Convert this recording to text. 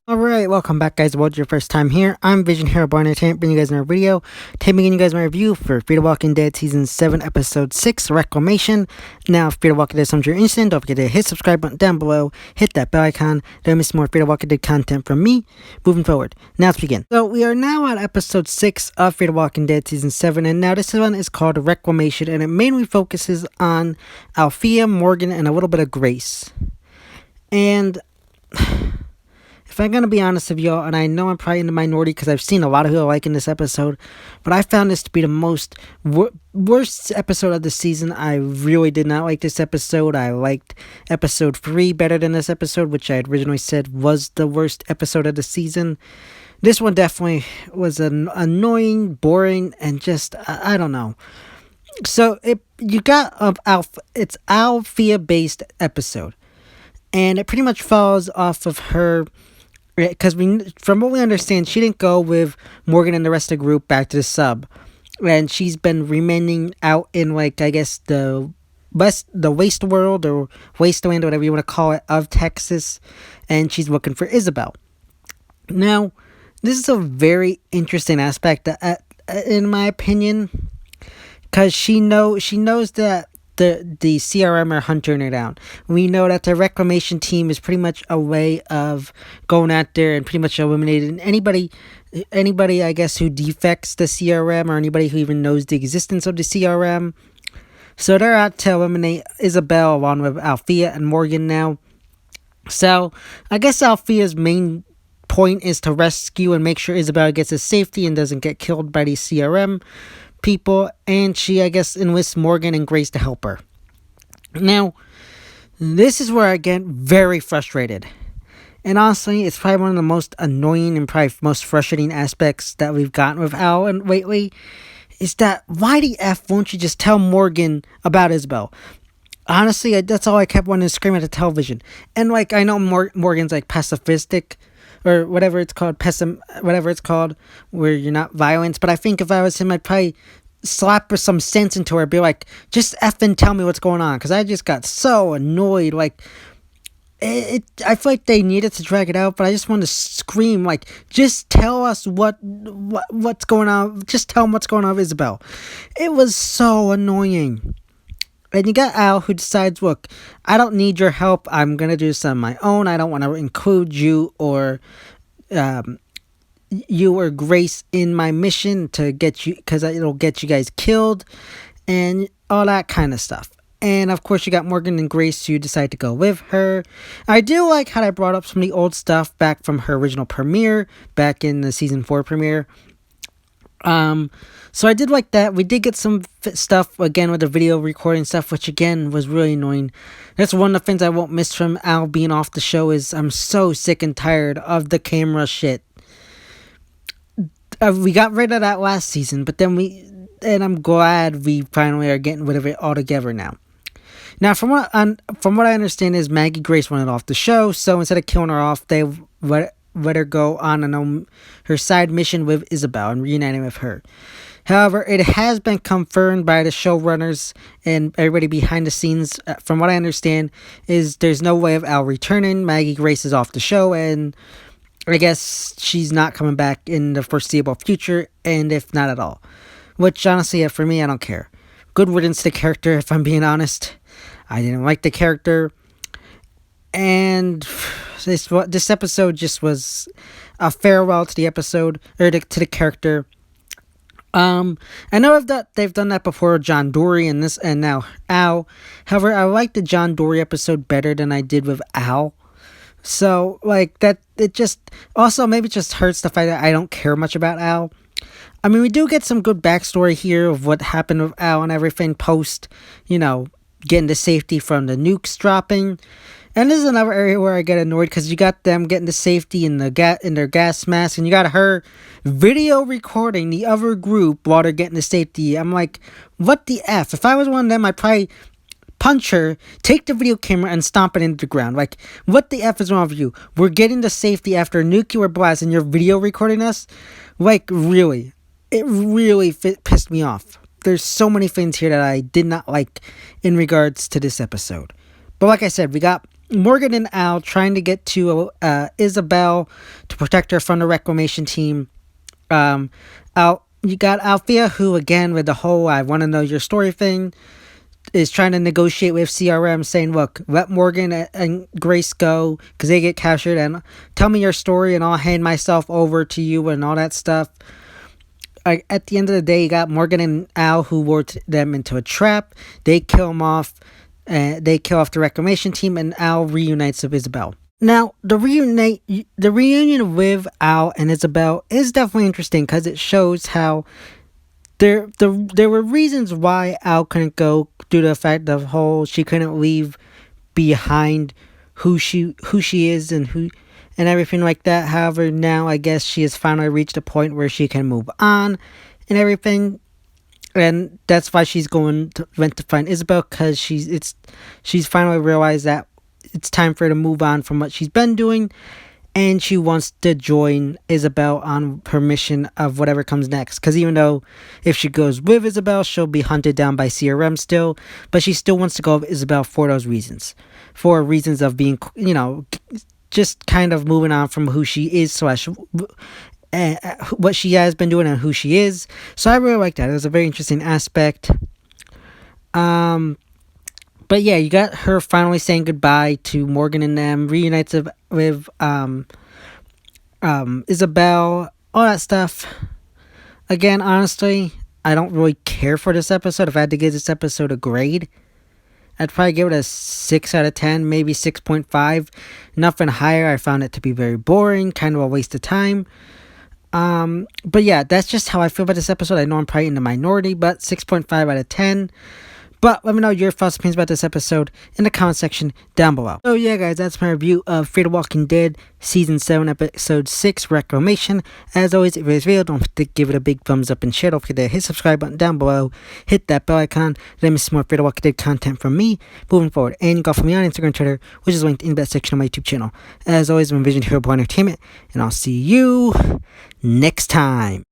Alright, welcome back guys. What's your first time here? I'm Vision Hero Born Entertainment, bringing you guys another video. Today I'm bringing you guys my review for Fear the Walking Dead Season 7, Episode 6, Reclamation. Now, if Fear the Walking Dead is something you're interested in, don't forget to hit subscribe button down below, hit that bell icon, don't miss more Fear the Walking Dead content from me, moving forward. Now let's begin. So, we are now at Episode 6 of Fear the Walking Dead Season 7, and now this one is called Reclamation, and it mainly focuses on Althea, Morgan, and a little bit of Grace. And if I'm going to be honest with y'all, and I know I'm probably in the minority because I've seen a lot of people liking this episode, but I found this to be the most worst episode of the season. I really did not like this episode. I liked episode 3 better than this episode, which I had originally said was the worst episode of the season. This one definitely was an annoying, boring, and just, I don't know. So, it's Althea-based episode, and it pretty much falls off of her. Because from what we understand, she didn't go with Morgan and the rest of the group back to the sub, and she's been remaining out in, like, I guess the waste world or wasteland, or whatever you want to call it, of Texas, and she's looking for Isabelle. Now, this is a very interesting aspect, in my opinion, because she knows that the CRM are hunting her down. We know that the Reclamation team is pretty much a way of going out there and pretty much eliminating anybody I guess who defects the CRM, or anybody who even knows the existence of the CRM. So they're out to eliminate Isabelle along with Althea and Morgan now. So I guess Althea's main point is to rescue and make sure Isabelle gets to safety and doesn't get killed by the CRM people, and she, I guess, enlists Morgan and Grace to help her. Now, this is where I get very frustrated. And honestly, it's probably one of the most annoying and probably most frustrating aspects that we've gotten with Al and lately, is that why the F won't you just tell Morgan about Isabelle? Honestly, that's all I kept wanting to scream at the television. And, like, I know Morgan's, like, pacifistic, or whatever it's called, where you're not violent. But I think if I was him, I'd probably slap some sense into her, be like, just effing tell me what's going on, because I just got so annoyed. Like, I feel like they needed to drag it out, but I just wanted to scream, like, just tell us what's going on. Just tell them what's going on with Isabelle. It was so annoying. And you got Al, who decides, look, I don't need your help. I'm going to do this on my own. I don't want to include you or Grace in my mission to get you, because it'll get you guys killed and all that kind of stuff. And, of course, you got Morgan and Grace who decide to go with her. I do like how I brought up some of the old stuff back from her original premiere, back in the Season 4 premiere. So I did like that. We did get some stuff, again, with the video recording stuff, which, again, was really annoying. That's one of the things I won't miss from Al being off the show, is I'm so sick and tired of the camera shit. We got rid of that last season, but then and I'm glad we finally are getting rid of it altogether now. Now, from what I understand is Maggie Grace wanted off the show, so instead of killing her off, they let her go on her side mission with Isabelle and reuniting with her. However, it has been confirmed by the showrunners and everybody behind the scenes, from what I understand, is there's no way of Al returning. Maggie Grace is off the show, and I guess she's not coming back in the foreseeable future, and if not at all. Which, honestly, for me, I don't care. Good riddance to the character, if I'm being honest. I didn't like the character. And this episode just was a farewell to the episode, or to the character. I know they've done that before, John Dory and now Al. However, I like the John Dory episode better than I did with Al. So, like, that, it just, also, maybe it just hurts the fact that I don't care much about Al. I mean, we do get some good backstory here of what happened with Al and everything post, getting to safety from the nukes dropping. And this is another area where I get annoyed, because you got them getting to safety in their gas mask, and you got her video recording the other group while they're getting to safety. I'm like, what the F? If I was one of them, I'd probably punch her, take the video camera, and stomp it into the ground. Like, what the F is wrong with you? We're getting to safety after a nuclear blast, and you're video recording us? Like, really? It really pissed me off. There's so many things here that I did not like in regards to this episode. But like I said, we got Morgan and Al trying to get to Isabelle to protect her from the Reclamation team. You got Althea, who again with the whole "I want to know your story" thing, is trying to negotiate with CRM, saying, "Look, let Morgan and Grace go because they get captured, and tell me your story, and I'll hand myself over to you and all that stuff." At the end of the day, you got Morgan and Al, who lured them into a trap. They kill them off. They kill off the Reclamation team, and Al reunites with Isabelle. Now, the reunion with Al and Isabelle is definitely interesting because it shows how there were reasons why Al couldn't go due to the fact of whole she couldn't leave behind who she is and everything like that. However, now I guess she has finally reached a point where she can move on and everything. And that's why she's went to find Isabelle, because she's finally realized that it's time for her to move on from what she's been doing, and she wants to join Isabelle on her mission of whatever comes next. Because even though if she goes with Isabelle, she'll be hunted down by CRM still, but she still wants to go with Isabelle for those reasons. For reasons of being, just kind of moving on from who she is, what she has been doing and who she is. So I really like that. It was a very interesting aspect. But yeah, you got her finally saying goodbye to Morgan and them, reunites with Isabelle, all that stuff. Again, honestly, I don't really care for this episode. If I had to give this episode a grade, I'd probably give it a 6 out of 10, maybe 6.5. Nothing higher. I found it to be very boring, kind of a waste of time. But yeah, that's just how I feel about this episode. I know I'm probably in the minority, but 6.5 out of 10. But let me know your thoughts and opinions about this episode in the comment section down below. So yeah, guys, that's my review of Fear the Walking Dead Season 7, Episode 6, Reclamation. As always, if you this video, don't forget to give it a big thumbs up and share. Don't forget to hit subscribe button down below. Hit that bell icon. Let me see more Fear the Walking Dead content from me moving forward. And you can follow me on Instagram and Twitter, which is linked in that section of my YouTube channel. As always, I'm Vision Hero Boy Entertainment, and I'll see you next time.